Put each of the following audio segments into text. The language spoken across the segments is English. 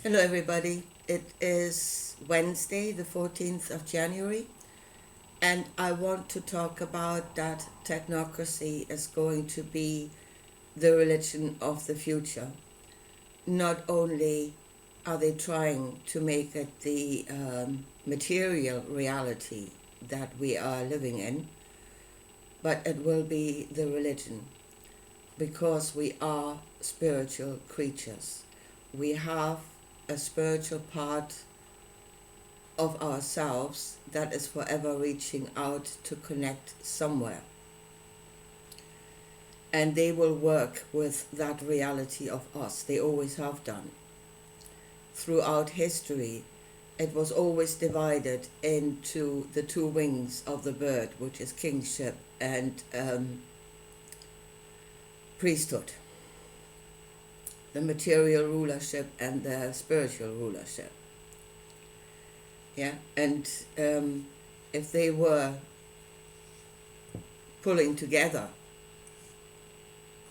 Hello, everybody. It is Wednesday, the 14th of January, and I want to talk about that technocracy is going to be the religion of the future. Not only are they trying to make it the material reality that we are living in, but it will be the religion because we are spiritual creatures. We have a spiritual part of ourselves that is forever reaching out to connect somewhere. And they will work with that reality of us. They always have done. Throughout history, it was always divided into the two wings of the bird, which is kingship and priesthood, the material rulership and the spiritual rulership. Yeah, and if they were pulling together,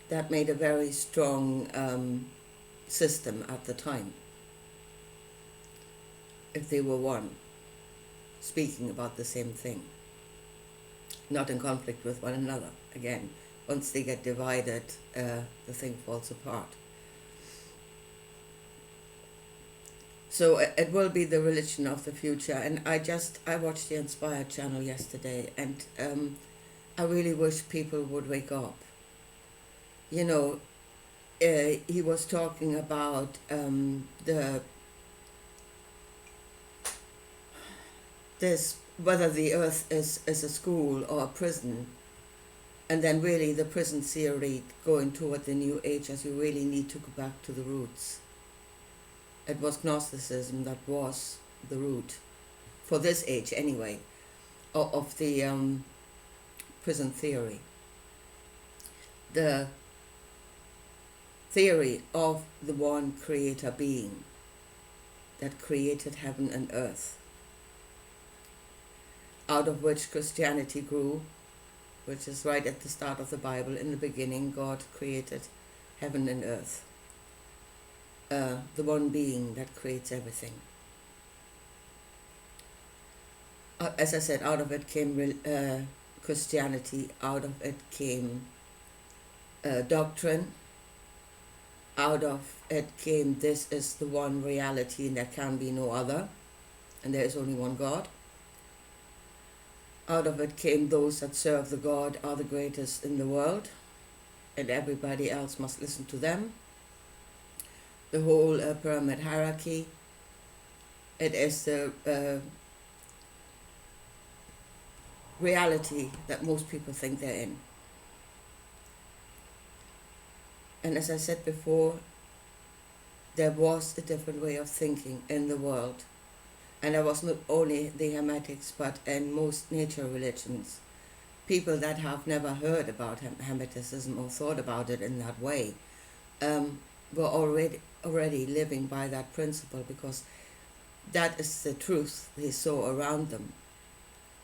that made a very strong system at the time. If they were one, speaking about the same thing, not in conflict with one another. Again, once they get divided, the thing falls apart. So it will be the religion of the future. And I watched the Inspired channel yesterday, and I really wish people would wake up. You know, he was talking about whether the earth is a school or a prison, and then really the prison theory going toward the new age, as you really need to go back to the roots. It was Gnosticism that was the root, for this age anyway, of the prison theory. The theory of the one creator being that created heaven and earth, out of which Christianity grew, which is right at the start of the Bible. In the beginning, God created heaven and earth. The one being that creates everything. As I said, out of it came Christianity, out of it came doctrine, out of it came this is the one reality and there can be no other, and there is only one God. Out of it came those that serve the God are the greatest in the world, and everybody else must listen to them. The whole pyramid hierarchy. It is the reality that most people think they're in. And as I said before, there was a different way of thinking in the world. And there was not only the Hermetics, but in most nature religions, people that have never heard about Hermeticism or thought about it in that way, were already living by that principle, because that is the truth they saw around them.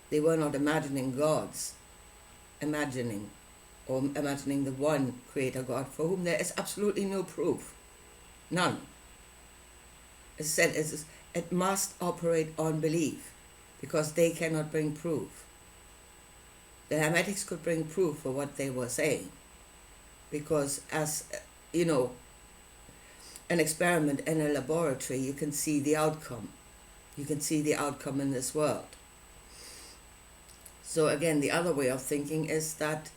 They were not imagining gods, imagining the one creator God, for whom there is absolutely no proof, none. As said, it must operate on belief, because they cannot bring proof. The Hermetics could bring proof for what they were saying, because as you know, an experiment in a laboratory, you can see the outcome. You can see the outcome in this world. So again, the other way of thinking is that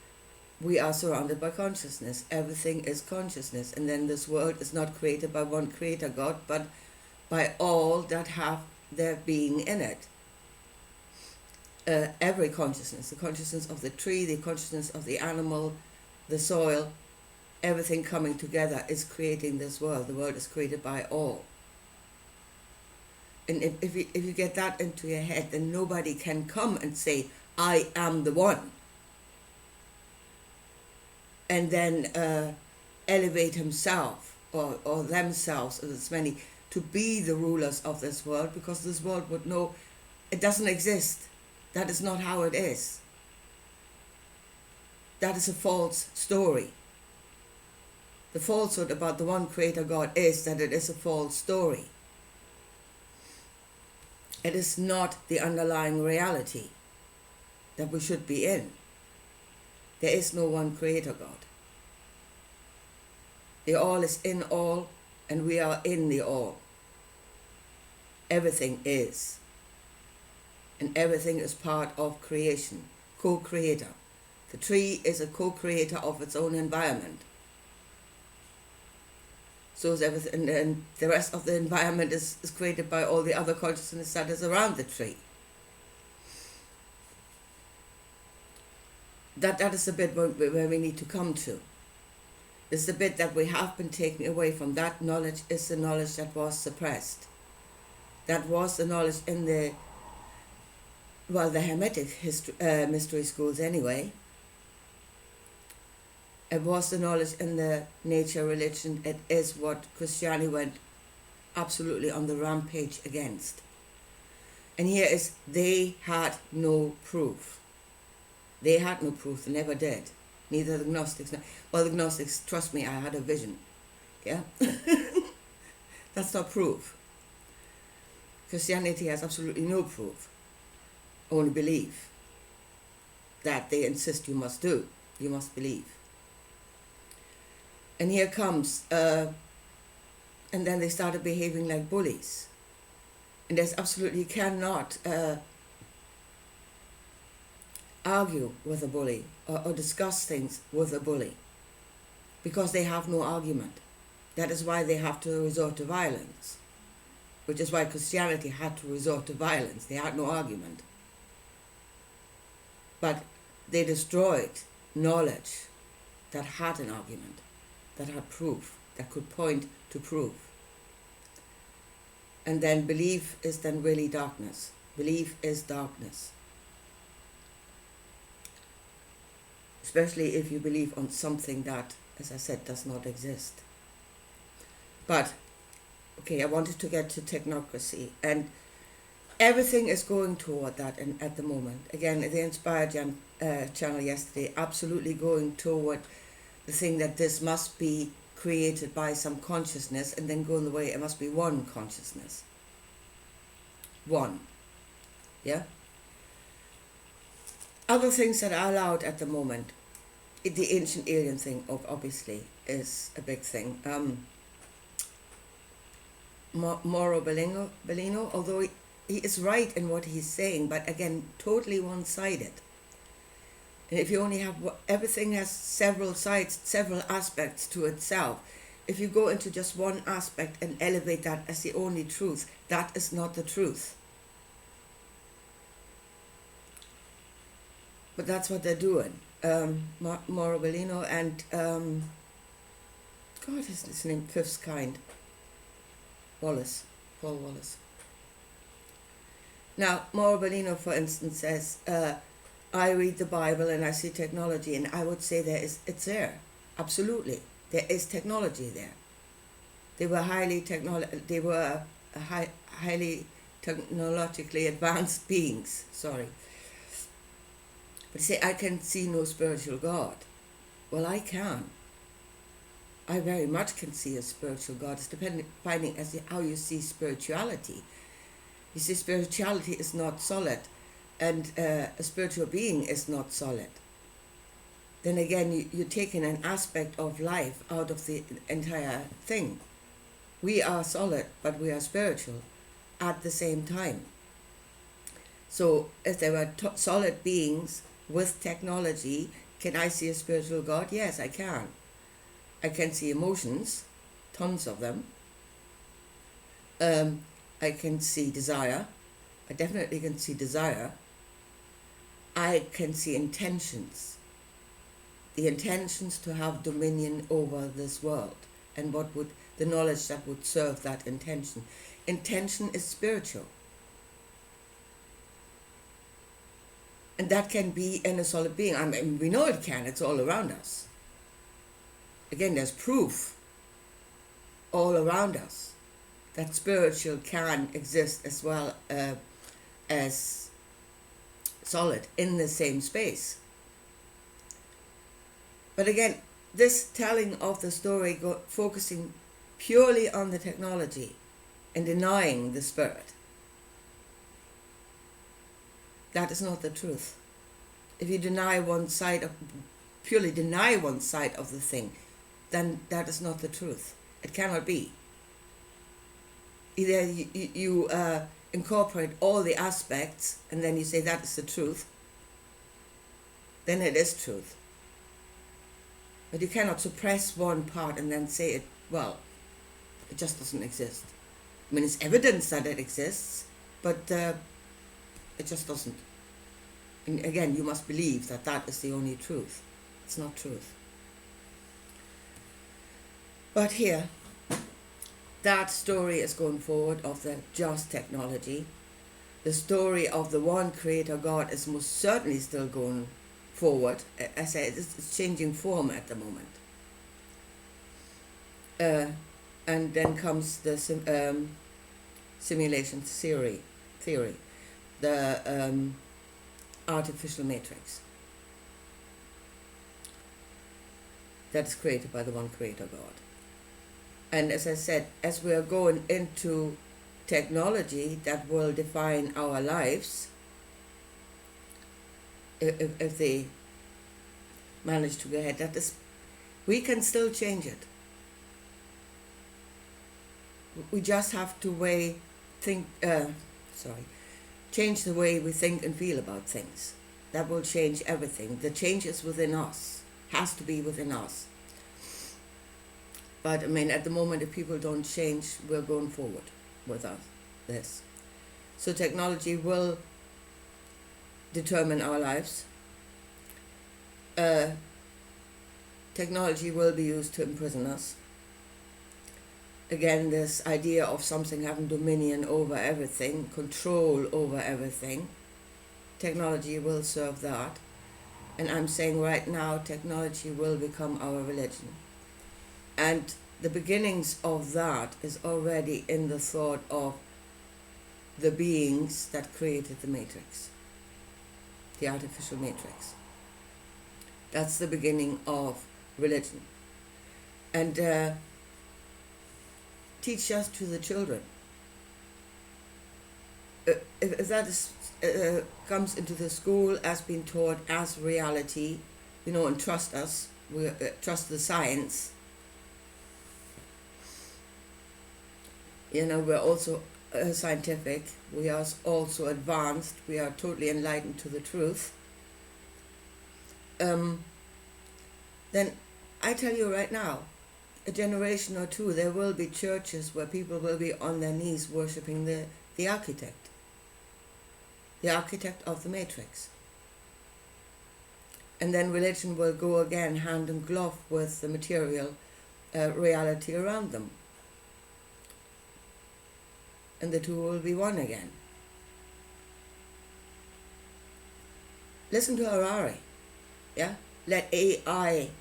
we are surrounded by consciousness. Everything is consciousness. And then this world is not created by one creator God, but by all that have their being in it. Every consciousness, the consciousness of the tree, the consciousness of the animal, the soil, everything coming together is creating this world. The world is created by all. And if you get that into your head, then nobody can come and say, I am the one. And then elevate himself or themselves, or as many, to be the rulers of this world, because this world would know it doesn't exist. That is not how it is. That is a false story. The falsehood about the one creator God is that it is a false story. It is not the underlying reality that we should be in. There is no one creator God. The all is in all, and we are in the all. Everything is. And everything is part of creation, co-creator. The tree is a co-creator of its own environment. So is everything, and the rest of the environment is created by all the other consciousness that is around the tree. That is the bit where we need to come to. It's the bit that we have been taken away from. That knowledge is the knowledge that was suppressed. That was the knowledge in the Hermetic mystery schools anyway. It was the knowledge in the nature religion. It is what Christianity went absolutely on the rampage against. And here is, they had no proof. They had no proof, they never did. Neither the Gnostics. Well, the Gnostics, trust me, I had a vision. Yeah? That's not proof. Christianity has absolutely no proof. Only belief. That they insist you must do. You must believe. And here comes, and then they started behaving like bullies. And there's absolutely, you cannot argue with a bully or discuss things with a bully because they have no argument. That is why they have to resort to violence, which is why Christianity had to resort to violence. They had no argument. But they destroyed knowledge that had an argument, that had proof, that could point to proof. And then belief is then really darkness. Belief is darkness. Especially if you believe on something that, as I said, does not exist. But, okay, I wanted to get to technocracy, and everything is going toward that at the moment. Again, the Inspired channel yesterday, absolutely going toward the thing that this must be created by some consciousness, and then going the way it must be one consciousness. One. Yeah? Other things that are allowed at the moment, the ancient alien thing, obviously, is a big thing. Mauro Bellino, although he is right in what he's saying, but again, totally one-sided. And if you only have, everything has several sides, several aspects to itself. If you go into just one aspect and elevate that as the only truth, that is not the truth. But that's what they're doing. Mauro Bellino and, God, his name, Fifth Kind. Paul Wallace. Now, Mauro Bellino, for instance, says, I read the Bible and I see technology, and I would say it's there. Absolutely. There is technology there. They were highly technologically advanced beings. Sorry. But say, I can see no spiritual God. Well, I can. I very much can see a spiritual God. It's depending as to how you see spirituality. You see, spirituality is not solid, and a spiritual being is not solid. Then again, you're taking an aspect of life out of the entire thing. We are solid, but we are spiritual at the same time. So if there were solid beings with technology, can I see a spiritual God? Yes, I can. I can see emotions, tons of them. I can see desire. I definitely can see desire. I can see intentions. The intentions to have dominion over this world, and what would the knowledge that would serve that intention. Intention is spiritual. And that can be in a solid being. I mean, we know it can. It's all around us. Again, there's proof all around us that spiritual can exist as well as solid in the same space. But again, this telling of the story focusing purely on the technology and denying the spirit that is not the truth. If you purely deny one side of the thing, then that is not the truth. It cannot be. Either you incorporate all the aspects and then you say that is the truth, then it is truth. But you cannot suppress one part and then say it, well, it just doesn't exist. I mean, it's evidence that it exists, but it just doesn't. And again, you must believe that that is the only truth. It's not truth. But here, that story is going forward of the just technology. The story of the one creator God is most certainly still going forward. I say it's changing form at the moment. And then comes the simulation theory, the artificial matrix that is created by the one creator God. And as I said, as we are going into technology that will define our lives, if they manage to go ahead, that is, we can still change it. We just have to change the way we think and feel about things. That will change everything. The change is within us, has to be within us. But I mean, at the moment, if people don't change, we're going forward with this. So technology will determine our lives. Technology will be used to imprison us. Again, this idea of something having dominion over everything, control over everything, technology will serve that. And I'm saying right now, technology will become our religion. And the beginnings of that is already in the thought of the beings that created the matrix, the artificial matrix. That's the beginning of religion. And teach us to the children. If that is, comes into the school as being taught as reality, and trust us, we trust the science. We're also scientific, we are also advanced, we are totally enlightened to the truth. Then I tell you right now, a generation or two, there will be churches where people will be on their knees worshipping the architect of the matrix. And then religion will go again hand in glove with the material reality around them. And the two will be one again. Listen to Harari, yeah? Let AI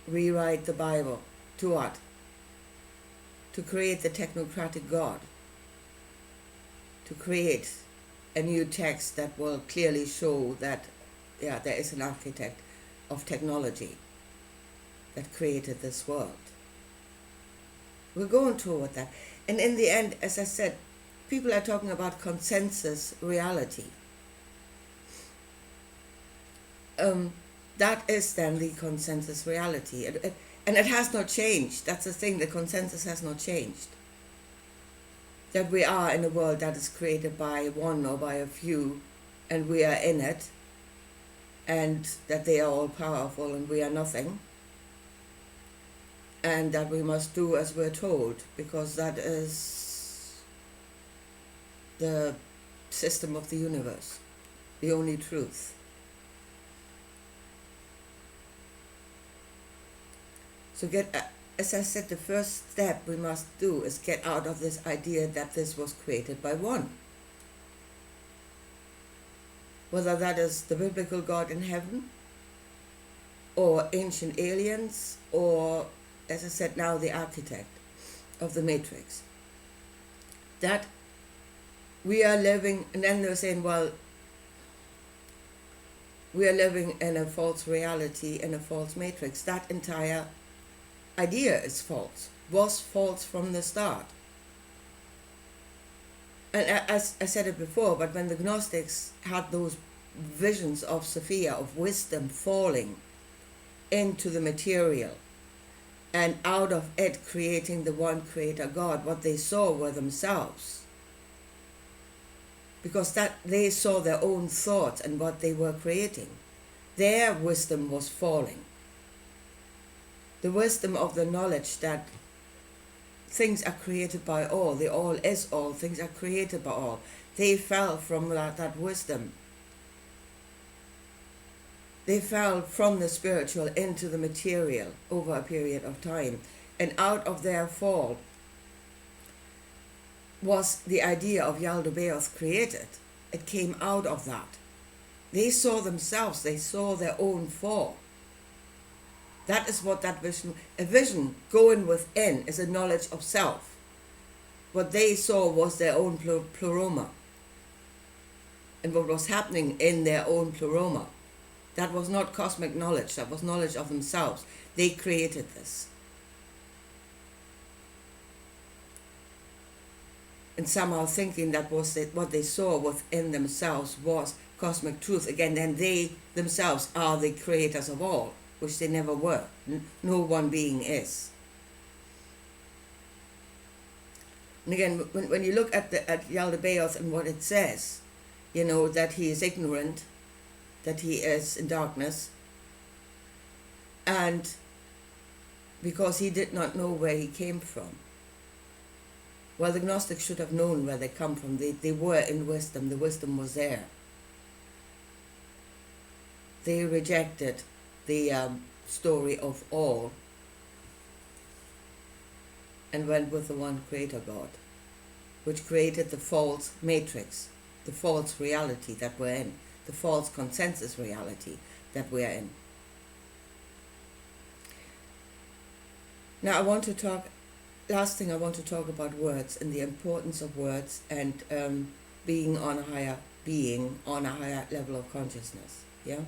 rewrite the Bible. To what? To create the technocratic God. To create a new text that will clearly show that, there is an architect of technology that created this world. We're going toward that. And in the end, as I said, people are talking about consensus reality. That is then the consensus reality. And it has not changed. That's the thing, the consensus has not changed. That we are in a world that is created by one or by a few, and we are in it, and that they are all powerful and we are nothing, and that we must do as we're told, because that is the system of the universe, the only truth. So as I said, the first step we must do is get out of this idea that this was created by one. Whether that is the biblical God in heaven, or ancient aliens, or, as I said now, the architect of the matrix. That we are living, and then they're saying, well, we are living in a false reality, in a false matrix. That entire idea is false, was false from the start. And as I said it before, but when the Gnostics had those visions of Sophia, of wisdom falling into the material, and out of it creating the one creator God. What they saw were themselves, because that they saw their own thoughts and what they were creating. Their wisdom was falling. The wisdom of the knowledge that things are created by all, the all is all, things are created by all. They fell from that wisdom. They fell from the spiritual into the material over a period of time. And out of their fall was the idea of Yaldabaoth created. It came out of that. They saw themselves, they saw their own fall. That is what that vision, a vision going within, is a knowledge of self. What they saw was their own pleroma. And what was happening in their own pleroma. That was not cosmic knowledge, that was knowledge of themselves. They created this. And somehow thinking that was it, what they saw within themselves was cosmic truth. Again, then they themselves are the creators of all, which they never were. No one being is. And again, when you look at Yaldabaoth and what it says, you know, that he is ignorant, that he is in darkness, and because he did not know where he came from. Well, the Gnostics should have known where they come from. They were in wisdom. The wisdom was there. They rejected the story of all and went with the one creator God, which created the false matrix, the false reality that we're in, the false consensus reality that we're in. Now last thing I want to talk about words and the importance of words and being on a higher level of consciousness. Yeah.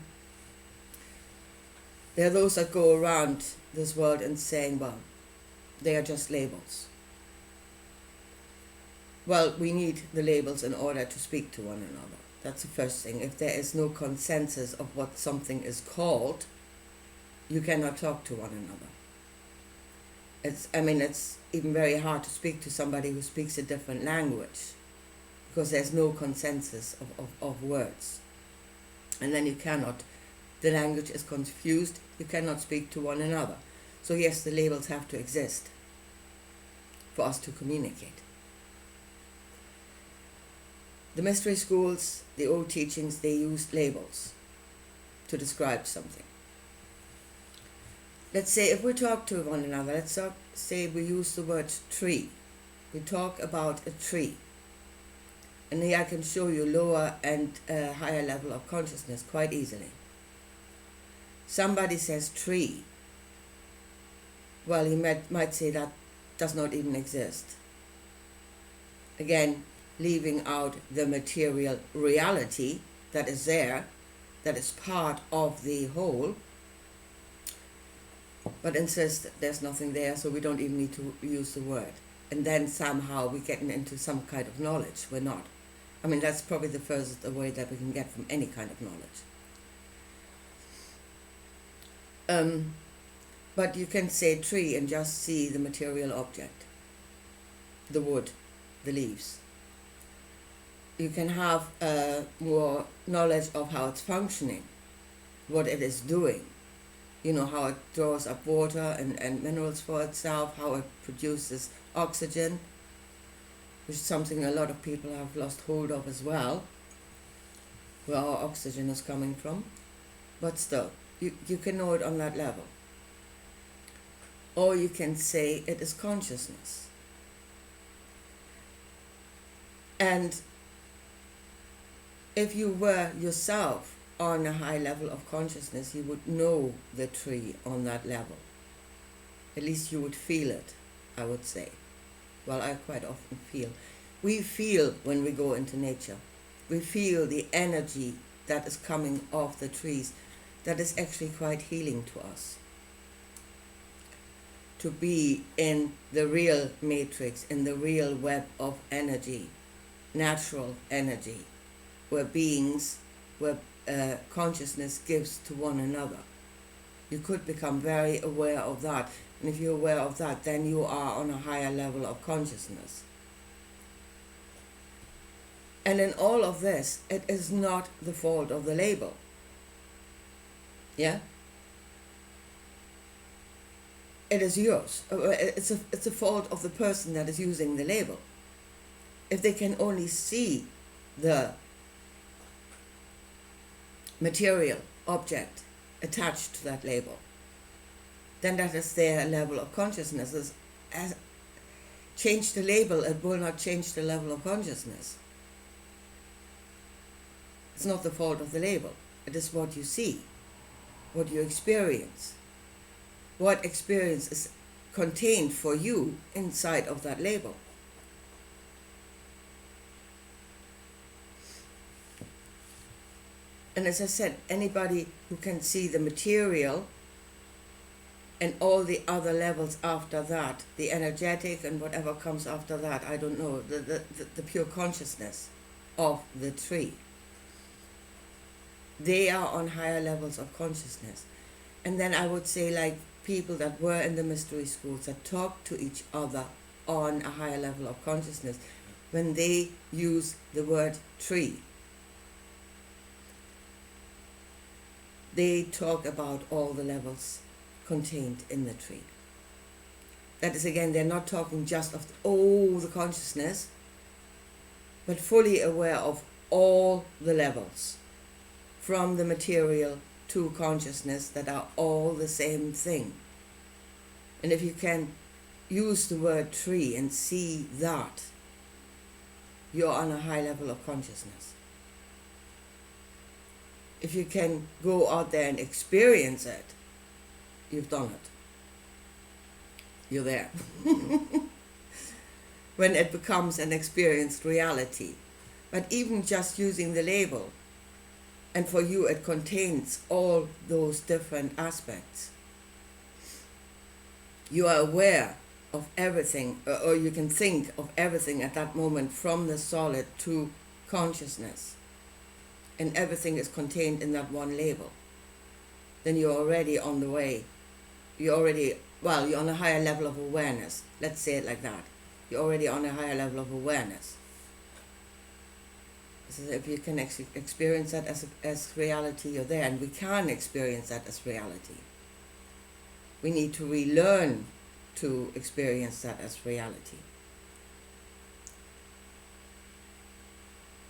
There are those that go around this world and saying, well, they are just labels. Well, we need the labels in order to speak to one another. That's the first thing. If there is no consensus of what something is called, you cannot talk to one another. It's even very hard to speak to somebody who speaks a different language because there's no consensus of words. And then the language is confused, you cannot speak to one another. So yes, the labels have to exist for us to communicate. The mystery schools, the old teachings, they used labels to describe something. Let's say if we talk to one another, say we use the word tree. We talk about a tree. And here I can show you lower and higher level of consciousness quite easily. Somebody says tree. Well, he might say that does not even exist. Again, leaving out the material reality that is there, that is part of the whole, but insist that there's nothing there, so we don't even need to use the word. And then somehow we're getting into some kind of knowledge. We're not. That's probably the furthest away that we can get from any kind of knowledge. But you can say tree and just see the material object, the wood, the leaves. You can have more knowledge of how it's functioning, what it is doing. You know, how it draws up water and minerals for itself, how it produces oxygen, which is something a lot of people have lost hold of as well, where our oxygen is coming from. But still, you can know it on that level. Or you can say it is consciousness. And if you were yourself on a high level of consciousness, you would know the tree on that level. At least you would feel it, I would say. Well, I quite often feel. We feel when we go into nature. We feel the energy that is coming off the trees. That is actually quite healing to us. To be in the real matrix, in the real web of energy, natural energy, where beings, where consciousness gives to one another. You could become very aware of that. And if you're aware of that, then you are on a higher level of consciousness. And in all of this, it is not the fault of the label. Yeah? It is yours. It's a fault of the person that is using the label. If they can only see the material object attached to that label, then that is their level of consciousness. As change the label, it will not change the level of consciousness. It's not the fault of the label. It is what you see, what you experience, what experience is contained for you inside of that label. And as I said, anybody who can see the material and all the other levels after that, the energetic and whatever comes after that, I don't know, the pure consciousness of the tree, they are on higher levels of consciousness. And then I would say, like people that were in the mystery schools that talk to each other on a higher level of consciousness, when they use the word tree, they talk about all the levels contained in the tree. That is, again, they're not talking just of the consciousness, but fully aware of all the levels, from the material to consciousness, that are all the same thing. And if you can use the word tree and see that, you're on a high level of consciousness. If you can go out there and experience it, you've done it. You're there. When it becomes an experienced reality. But even just using the label, and for you it contains all those different aspects. You are aware of everything, or you can think of everything at that moment, from the solid to consciousness. And everything is contained in that one label. Then you're already on the way. You're on a higher level of awareness. Let's say it like that. You're already on a higher level of awareness. So if you can experience that as reality, you're there. And we can experience that as reality. We need to relearn to experience that as reality.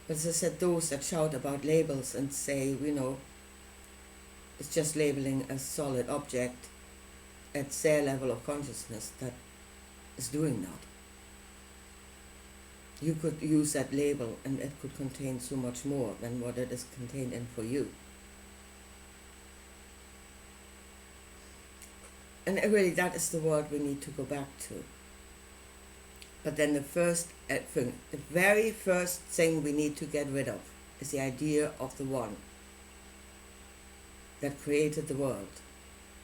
But as I said, those that shout about labels and say, it's just labeling a solid object at their level of consciousness that is doing that. You could use that label and it could contain so much more than what it is contained in for you. And really, that is the world we need to go back to. But then the very first thing we need to get rid of is the idea of the one that created the world,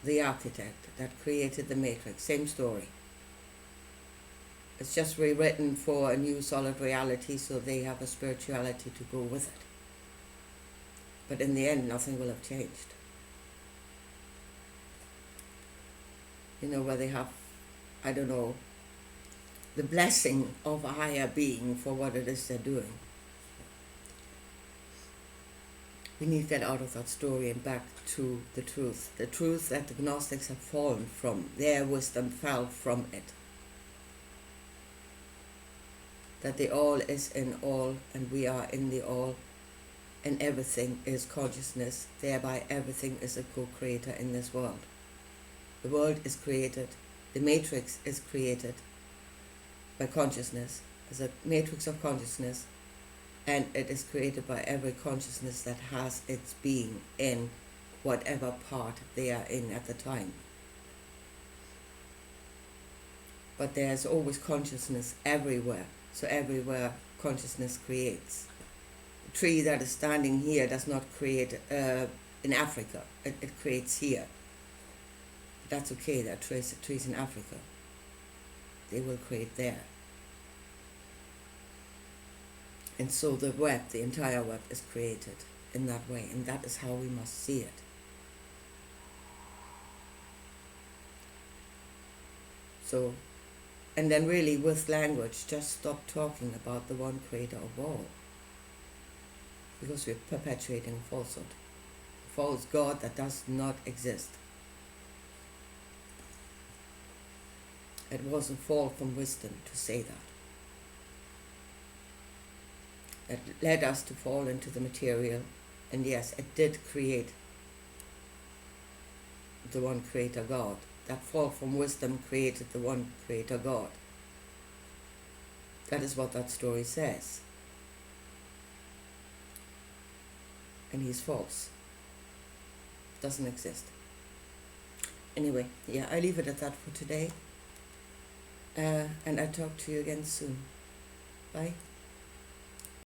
the architect that created the matrix. Same story. It's just rewritten for a new solid reality, so they have a spirituality to go with it. But in the end, nothing will have changed. Where they have, the blessing of a higher being for what it is they're doing. We need to get out of that story and back to the truth that the Gnostics have fallen from. Their wisdom fell from it. That the all is in all, and we are in the all, and everything is consciousness, thereby everything is a co-creator in this world. The world is created, the matrix is created by consciousness, as a matrix of consciousness, and it is created by every consciousness that has its being in whatever part they are in at the time. But there's always consciousness everywhere, so everywhere consciousness creates. The tree that is standing here does not create in Africa, it creates here. That's okay, there are trees in Africa. They will create there. And so the web, the entire web, is created in that way, and that is how we must see it. So, and then really with language, just stop talking about the one creator of all, because we're perpetuating falsehood, false God that does not exist. It wasn't fall from wisdom to say that. It led us to fall into the material, and yes, it did create the one creator God. That fall from wisdom created the one creator God. That is what that story says. And he's false. Doesn't exist. Anyway, yeah, I leave it at that for today. And I'll talk to you again soon. Bye.